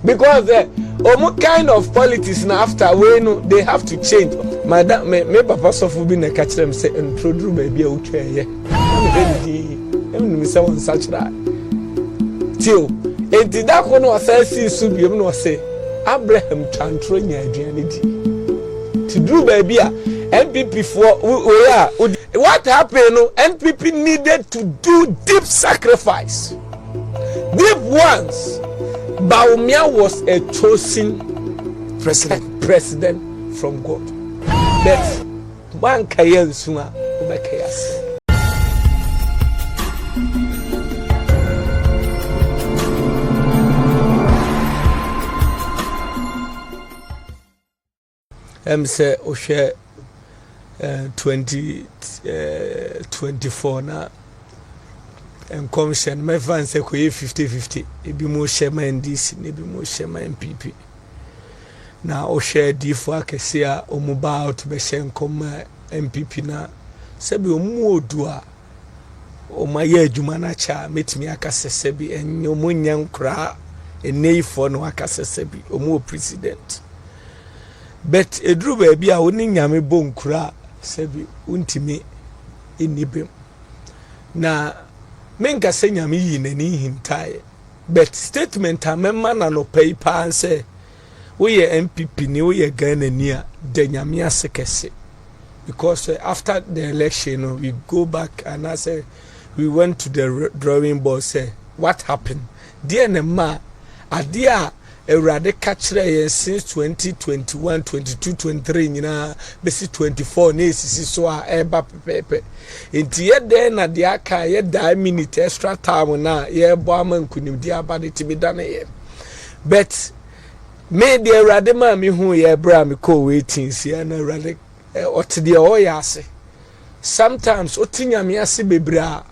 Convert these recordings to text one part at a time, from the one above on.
because the kind of politics now after we know they have to change. Madam, me papa suffer be na catch them say introduce baby a utwe ye. Me say one such that. Till enti da ko no asasi su biem no say Abraham twantro nya aduane di. To do baby a NPP for what happened? No, NPP needed to do deep sacrifice. Deep ones. Bawumia was a chosen president from God. But one kayen suma ubekayas. Say Oshe 2024 na commission my fans say 50-50 ebi mo shema NDC ebi mo shema NPP na Oshe difo akese a omuba out be shen kom NPP na sebi omu odua o maye adwuma na cha metimi akasese bi enyo monnya nkura eneifo no akasese bi omu president but edru ba bia woni nyame bonkura sebi untimi enibem na menka se nyame yi nani hintae but statement amemma na no paper and say we NPP ni we Ghana ni a de nyame asekese because after the election we go back and I say we went to the drawing board say what happened dear nema adia Erade kachre since 2021, 22, 23 nyina besi 24 na esisi so a eba pepepe. Enti ye den na de aka ye da minute extra time na ye bo amankunim di abade tibida na ye. But me de erade ma me hu ye bra me ko waiting si na erade ot de o ya ase. Sometimes otinyame ase bebra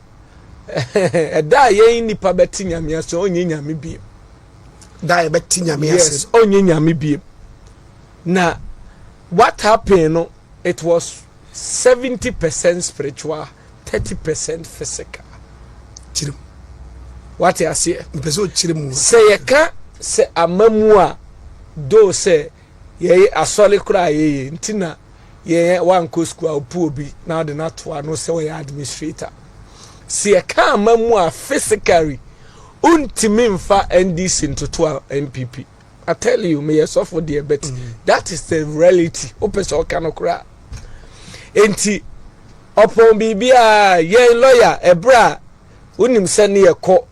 da ye nipa betinyame ase onye nyame bi. Yes, onye nyame biem. Na what happened? No, it was 70% spiritual, 30% physical. Chirim. What I say? Say ye ka say amamua do say ye asole kura ye ntina ye wan ko school opu obi now the not one no say we administrator. Say ye ka amamua physically untimi mfa NDC into 12 NPP. I tell you, may you suffer there, but that is the reality. Open so kanokra. Enti Opambour bibia ye lawyer ebra unim send ye ko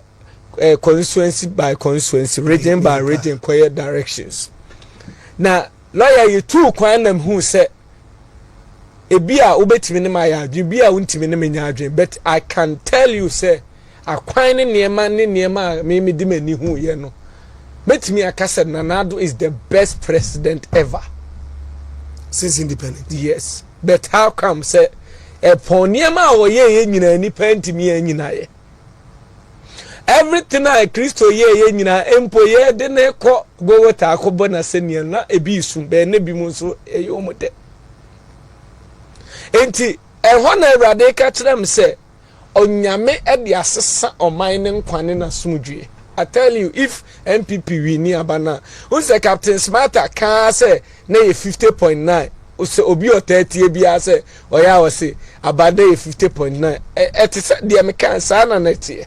constituency by constituency, region by region, quiet directions. Now lawyer you two kwan them who say ebia ubetimi ne ma ya bibia untimi ne menya adwen, but I can tell you say akwan ne niema me di mani hu ye no metimi akase Nanado is the best president ever since independence. Yes, but how come say poniema o ye nyina ni pentimi anyina ye everything I Christo ye nyina empo ye de ne ko go wata akobo na senia na ebi sum be ne bi mu so eyomode enti ho na Awurade ka kire m say onyame edi asesa oman ne nkwane na sumdwe. I tell you, if NPP win abana unse Captain Smarter can say na 50.9 use obi o 30 bia say oya wo say abade 50.9 etise de me kan sa na netie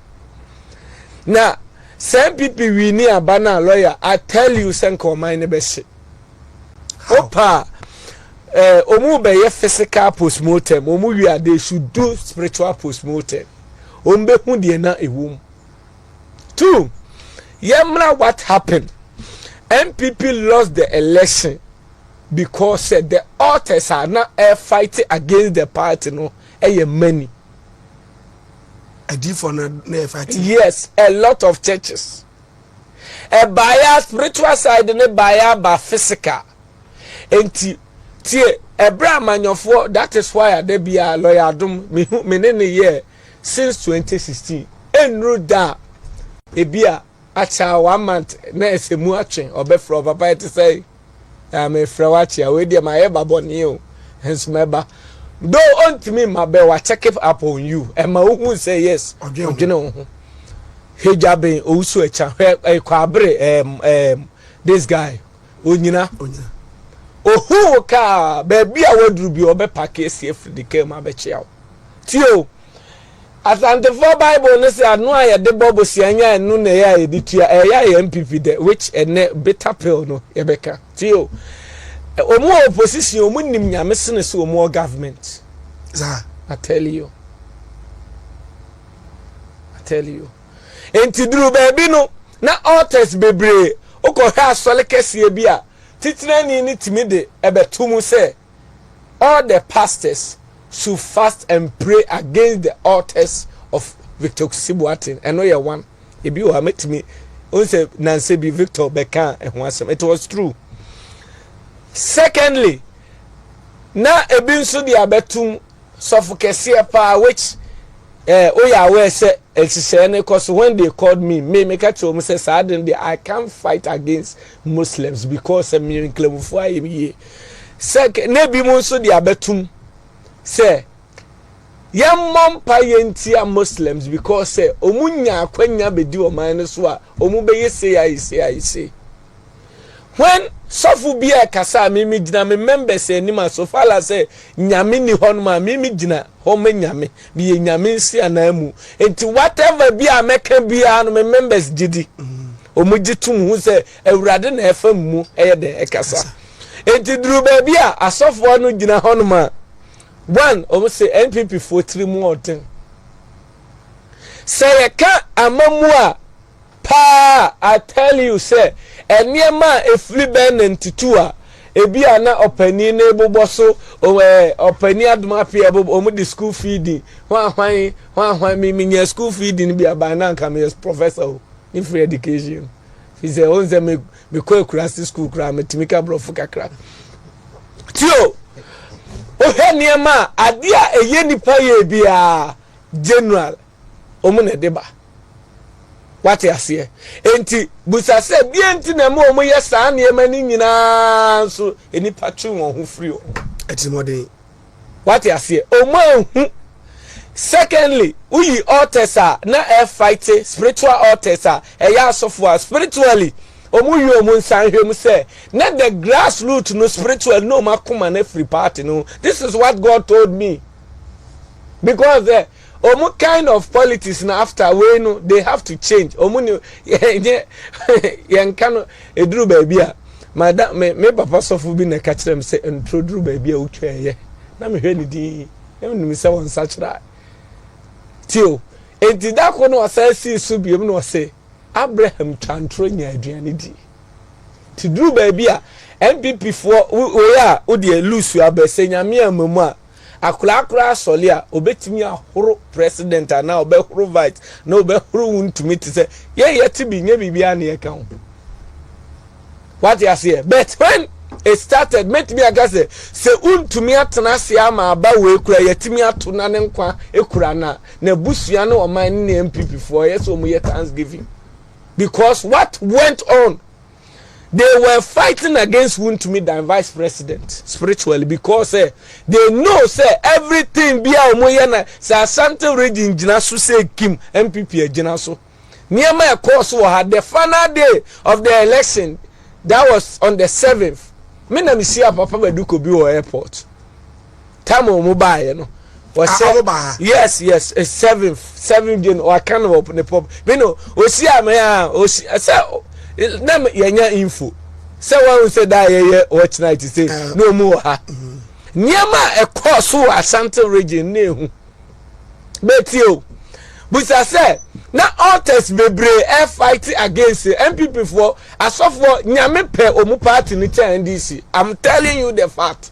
na NPP win abana lawyer. I tell you senko oman ne be hye opa omu be ye physical postmortem omu wi they should do spiritual postmortem ombe hu de na ewum. Two, yemra what happened? NPP lost the election because the authors are now fighting against the party no many. A different fighting. Yes, a lot of churches. A buyer spiritual side and a buyer by physical. And a brahman of war, that is why they be a lawyer dum me year since 2016. And root that ebia acha 1 month na esemu atwen obefro papa to say me frawachi we dey my eba boni o hence meba do ontimi mabe wa check up on you e ma who say yes odwene ho hejabin owusu echa kwa abre this guy onyina ohu ka baby a wadru bi obe pack esef de kem abechiaw tio asante for bible no say anu aye de bobo sianya enu na ya editua ya NPP de which ene bitter pill no yebeka tio omu opposition omu nim nyame sene so omu government I tell you enti duru baby no na authors bebre okohwa asole kese bia titrani ni timide ebetumu say all the pastors should fast and pray against the altars of Victor Sibuatin. I know you one. If you have met me, say Nancy be Victor Bekan and one. It was true. Secondly, now a bin so the abetum Kusi Appiah which we say it's because when they called me make a to say suddenly I can't fight against Muslims because I'm in Clemufua. Second, nebi mo so the abetum say yam pa yentia Muslims because say omunya akwanya bedi o man so a omu be say when sofu bia kasa mimi gina me members anima so fala say nyame ni hon ma mimi gina ho me nyame bi nyame nsi anamu enti whatever bia meka bia no me members gidi omu gitum hu say awurade na efam mu eye de ekasa enti duru ba bia asofo no gina hon ma one almost say NPP for 3 more thing say ka amamua pa I tell you say eniema efli ben 92 a ebi ana opani na ebobo so opani aduma pia omo di school feeding hwan mi school feeding bi abana nka me professor in free education he say onze me ko class school kra metimika brofu kakra tio oheniema adia eye nipa ye bia general omune deba wate ase enti busa se bia enti na mo omoye saa niema ni nyina so enipa twu won ho free o etimode wate ase omo hu secondly uyi altesa na e fight spiritual altesa eya sofo spiritually omu yu omu nsanhwem say na the grassroots no spiritual no makoma na free party no. This is what God told me because omu kind of politics na after we no they have to change omu ni yenkano eduru baby a madam me papa sofu bi na ka kire me say introduru baby a utwa ye na me hwe ni di em ni say won sachra tio enti da ko no asasi su bi em no say Abraham chantro nya aduane di ti duru baby a NPP for we a wo de lose abese nyame amamu a akura asole a obetimi ahoro president na obehoro vice na obehoro wuntumi ti say ye ti bi nya bibia na ye kan what you say but when it started met me agase se untumi atena se ama aba we kura yetimi ato na ne nkwa ekura na busua na oman ni NPP for yes omo ye Thanksgiving. Because what went on, they were fighting against Wuntumi than vice president spiritually because they know say everything be a omoyana say Asante region jinaso say Kim NPP jinaso. Niema e course had the final day of the election that was on the 7th. Me na me see Papa Beduko bi o airport. Time omo ba ye no. Yes, it's 7th June or kind of open the pub. You know, we see a man, name yanya info. So one who said that yeah, watch night to say no more. Niama a course who are Santa region near. But you, but I said, now alters be brave fighting against the NPP for as of what Nyame pe omu party ni NDC. I'm telling you the fact.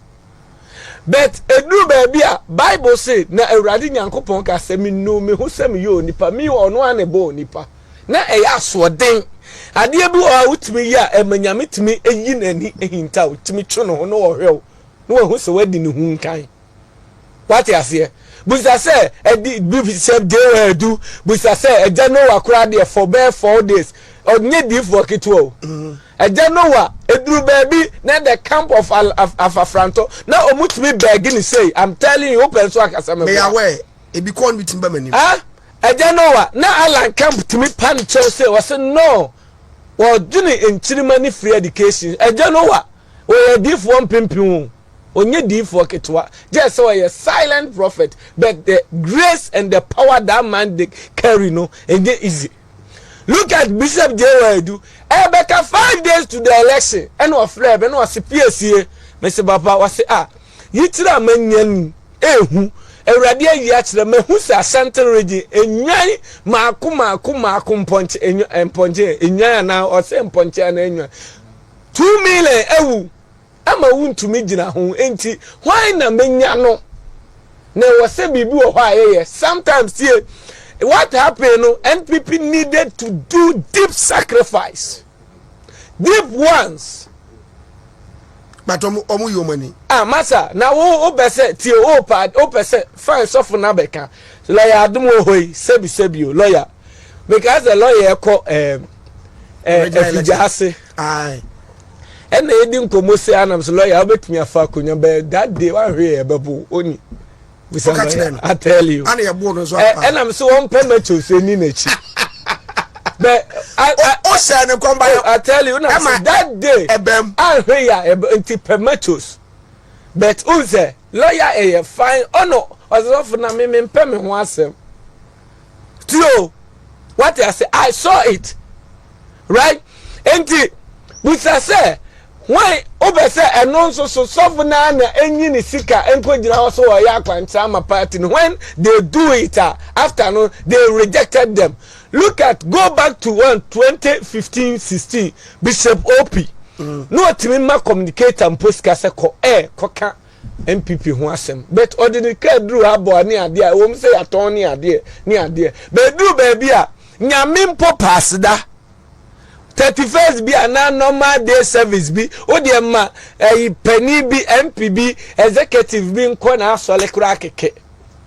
But edu baby a Bible say na Awurade Nyankopon ka se me no me ho se me yo nipa me ono ane bo nipa na eya soden ade bi o utimi ya emanyame timi eyi nani ehinta utimi twu no ho no ohwe no ho se wadi ne hu nkan what you say busa say edi bi se dey edu busa say eja no wakura de for bear 4 days onye di for kitwo eja no wa eduru baby na the camp of Afafranto na omutumi begin say I'm telling you open so akasa me aware e be con meeting ba mani eja no wa na Alan camp timi pan say was no or Juni in Chirimani free education. A Genoa, or a deep one pimpin. Onye deep for Ketwa. Just so a silent prophet, but the grace and the power that man they carry, no, and they easy. Look at Bishop J. do. Ebeka 5 days to the election. And was flab and was a PSA. Mr. Papa was say, Yitra menyan, Radia Yatra, me who's a Santa Regi, and Yai, Makum punch and punch in Yana or same punch and 2 million. I'm a wound to me, Jina home, ain't it? Why na menyano? Ne was a bibu or why, sometimes here. What happened? NPP needed to do deep sacrifice, deep ones. But omu your money. Massa. Now opese ti opese fine so for nabeka. Lawyer adumo hoy sebi lawyer because the lawyer call Efijase. Aye. And they didn't come say anam's lawyer. I bet me a fuck on your bed that day. I hear babu only. I tell you. And I'm so on permit say Ninechi. But I tell you now that day I hear permitus. But Uze lawyer a fine no as of na me pay once. Tio what I say I saw it. Right? Enti we say why obese enonso so sofna na enyi ni sika enkojira ho so ya kwanta ma party when they do it after no they rejected them. Look at go back to 2015-16 Bishop Opi no timima communicate and post ka se ko koka NPP ho asem but ordinary kadru abo ni ade a wo say aton ni ade but do baby a nyame mpo pasda 31st be a normal day service be o de ma penny be MPB executive be nko na asole kura keke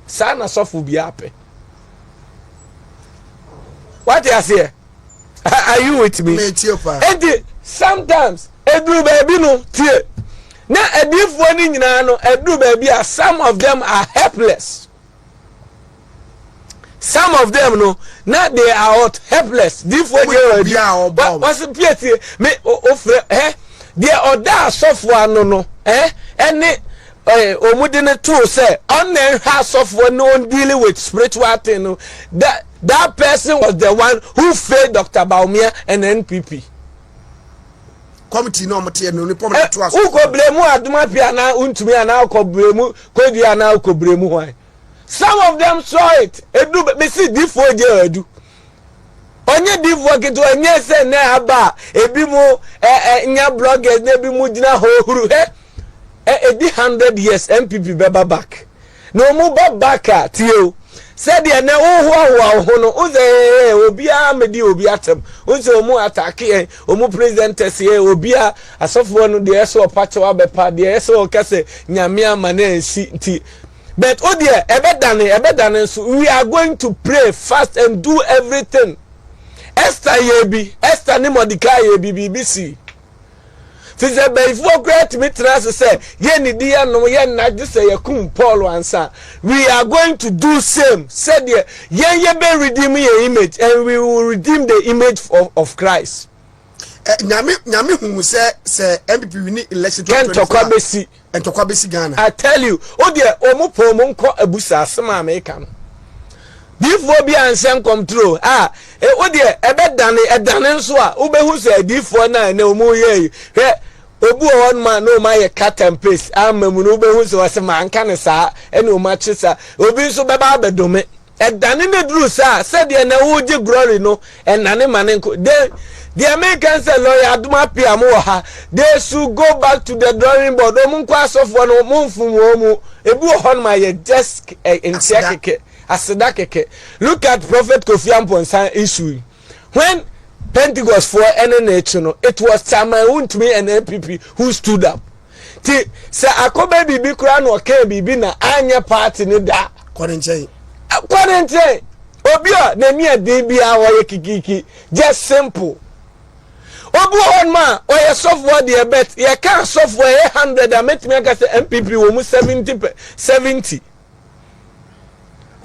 sana sofu bi ape. What you say? Are you with me? And sometimes edu baby no tie na edifo ni nyina no edu baby a some of them are helpless. Some of them no now they are out helpless. Different what's the PTA me ofre they order software no any omudine tool say on the house software no dealing with spiritual thing no that person was the one who failed Dr. Bawumia and NPP. Committee no mate no report to us. Who ko blame aduma pia na untumi ana ko blame ko di ana ko blame why. Some of them saw it. Edu me see di for je edu. Onye di for keto onye se na aba ebi mu nya bloggers na ebi mu gina hohuru edi 100 years MPP beba back. No mu back tio. Said the na ho no uze obi a medi obi atem. Uze omu attack omu president say obi a asofo no de eso pacho abepa de eso kase nyame amane nsi nti. But oh dear, ebedane so we are going to pray fast and do everything. Esther ni Mordecai yebi BBC. Fize be ifo great me trust say ye ni dia no ye na just say kum Paul ansa. We are going to do same. Said ye be redeem your image and we will redeem the image of Christ. Nyame hu say MPP we need election to besi and to besi Ghana. I tell you, oh dear, omo nko abusa asema America no. Before be ansem control. Oh dear, edane nso a ubehu say before na omo ye. Obu on man no my cut and paste. Amamu no ubehu so asema anka ne sa ene o ma chisa. Obi nso beba abedome. Edane ne dru sa said ye na wo je glory no enane mane nko. The Americans say lawyer aduma pia mo ha they should go back to the drawing board omu kwa sofo no monfum omu ebu hon ma ye just entia keke aseda keke. Look at Prophet Kusi Appiah issue when Pentecost for NNH no it was Tamaun to me and NPP who stood up ti say akoba bibi kura no ka bibi na anya party ni da quarantine obi a na mi ade bia wo ye kikiki just simple. Obu on ma or your software the bet you can software 100 and make me say MPP wo mu 70.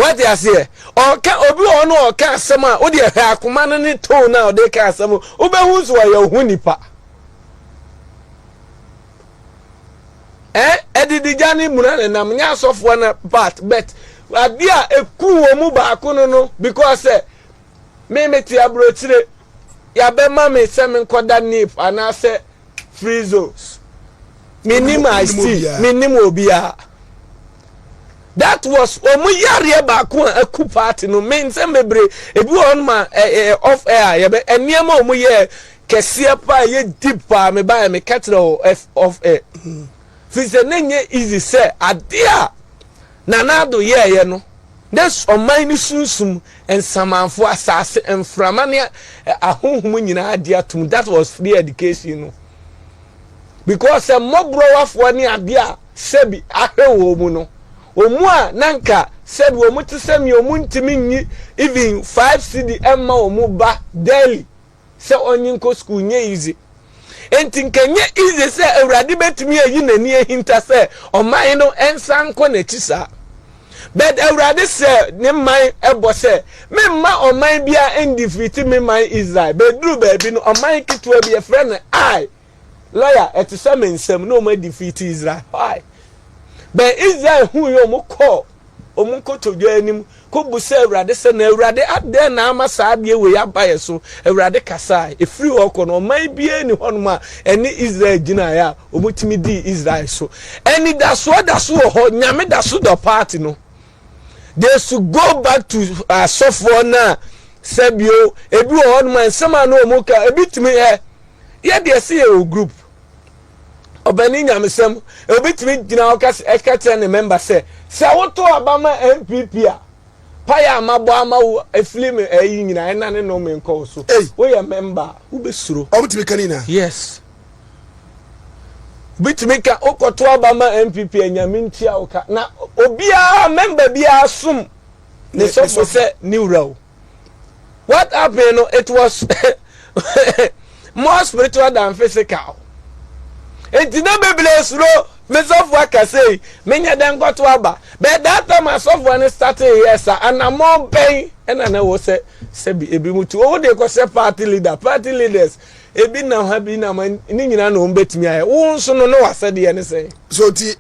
what you say or can obi ono or can sama o de ha akoma no ne tone na o de ka asam obehu so ya hu nipa edidi jani munane na mnya asofo na part but adia eku wo mu ba kono no because me meti abrotire ya be ma me se me nkoda nip ana se free zones minimum obia. That was omuyare ba ko aku party no mean say mebre ebi on ma off air ye be eniema omuye kese pa ye deep pa me ba me catro off air fi se nenye easy say adia nanado ye no this oman ni sunsum ensamanfo asase enframane ahonhum nyina adia tum. That was free education no because mobrowa ni adia sebi ahwewo mu no omua nanka said wo muti semi omuntimi nyi even 5 cd emma omuba daily se onyinko school nye easy enti nkenye easy se awrade betimi ayi nani ehinta se oman no ensanko na chisa but awrade se ne man ebo se me ma oman bia endefeat me man Israel bedru ba bi no oman kitwa bi e friend I lawyer etise me nsem no ma defeat Israel why. But Israel who you moko omunko tojo anim ko busa awrade se na awrade ade na amasa ade we ya baye so awrade kasa e free oko no man bia ni honoma eni Israel gina ya omutimi di Israel so eni daso ho nyame daso the party no they should go back to sofo na sebio ebi honoma nsema na omuka ebitimi ye de se o group obani nyamesem obitimi gina okas ekata ne member say woto abama NPP a paya amabo amawo eflim ayi nyina ena ne no menko so we ya member ubesuro obitimi kanina yes bitimi ka okoto abama NPP enyamintia oka na obia member bia sum ne so say new row. What happened? It was more spiritual than physical. Enti na bebele suro me sofwa ka say menya den goto aba but that time my sofwa started yes and am more pain and na wo say bi ebi mutu o de ko say party leaders ebi na ha bi na ni nyina na o betimi aye wo nso no wase de ne say so ti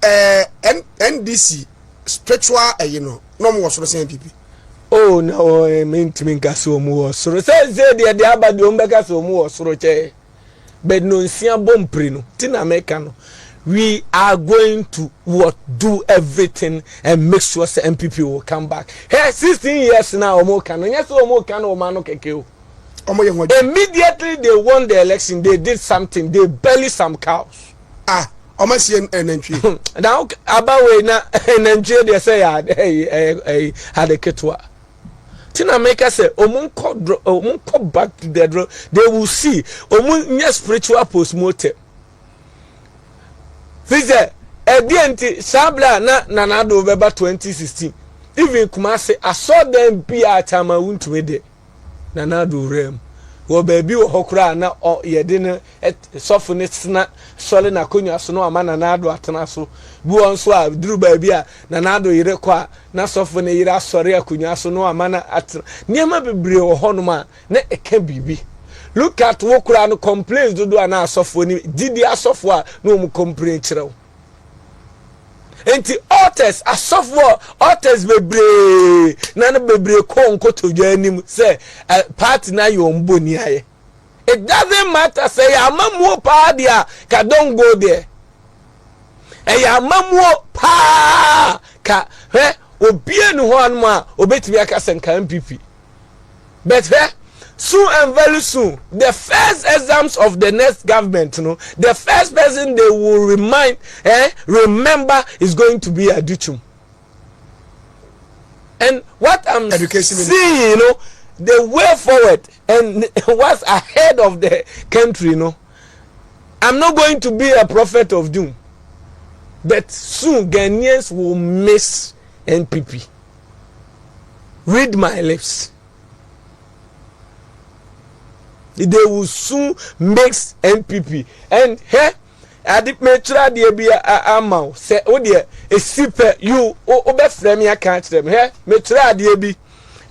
NDC spiritual you know no mo so say NPP. Oh no me nka so mu wo soro say de aba de o mbeka so mu wo soro che. But no nsia bompre no tin America no we are going to do everything and make sure the NPP will come back. Hey, 16 years now omoka no yes omoka no man no keke o. Immediately they won the election they did something they belly some cows. Almost NNP. Now about we na NNP they say had a ketwa. Tina make us say omunko back to the draw. They will see omun spiritual postmortem. Fize edienti sabla na nanado beba 2016. Even Kumase I saw them be at Amawuntu de nanado rem. Wo baby wo hokra na yedine softness na sole na konwa so no ama nanado atena so bu onso a duru baby a nanado yire kwa na sofo ne yire asore akonwa so no ama na atena niam bebre wo honoma na eka bibi. Look at wo kura no complaints do na asofo ni didi asofo a no mu complain kirew enti authors asofo authors bebre na bebre ko nkoto anim say party na yo mboni aye. It doesn't matter say amamuo pa dia ka don't go there amamuo pa ka obie no ho anmo a obetimi aka senka NPP but soon and very soon the first exams of the next government the first person they will remember is going to be Aduchum. And what I'm seeing the way forward and what's ahead of the country I'm not going to be a prophet of doom but soon Ghanaians will miss NPP. Read my lips. They will soon mix NPP and ade metra de bi ama se wo de esipe you be frame ya kan kire me he metra de bi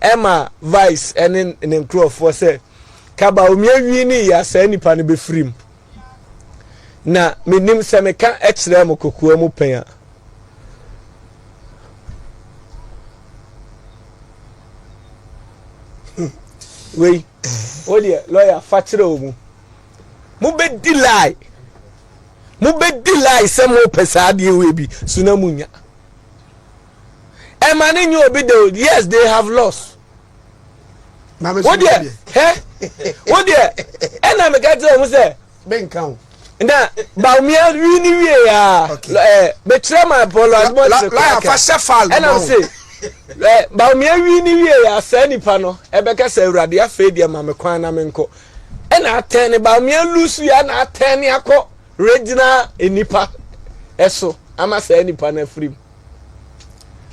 ema vice ene nkrofo se ka Bawumia wi ni ya sa nipa ne be frim na menim se me ka e kire mo kokoa mu pen a wei o de lawyer fa kire o mu be delay se mo pesa de we bi suna munya e mani nyu obi de yes they have lost what there what there ena me ga tell mo say ben kan na Bawumia wi ni wie ya be try my polo la fa shefal ena say Bawumia wi ni wie ya sa nipa no e be ka sa urade afa dia ma me kwan na me nko ena atene Bawumia lusu ya na atene akọ regional enipa eso ama sa enipa na free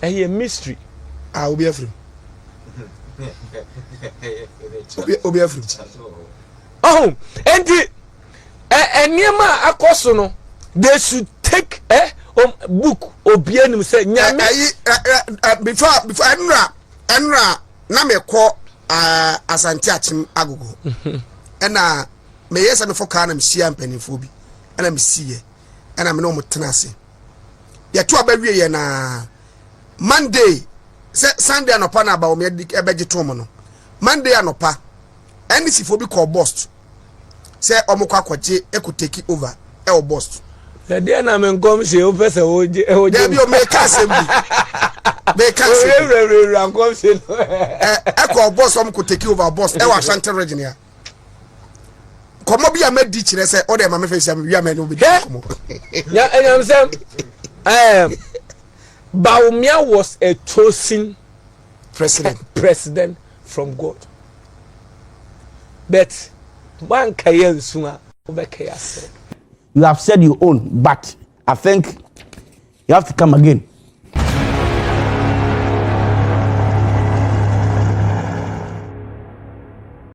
a mystery obi afrim obi afrim oh enti eniema akoso no they should take book obi anim say nyame before enra na me ko asante achim agogo ena me yesa me foka na me sia mpanifo bi ena me sie ena me no mutena ase ya to abawie ye na Monday Sunday anopa na Bawumia ebeje tom no Monday anopa eni sifo bi call boss say omukwa kwaje ekuteki over e boss the day na me nkom se o pese oje there be o make assembly make assembly nkom se e call boss omukuteki over boss e wa Ashanti region ya komo bi amadi kire say o de ma me face am wi am no bi komo ya enyam say Bawumia was a chosen president from God. But one kayen you have said your own, but I think you have to come again.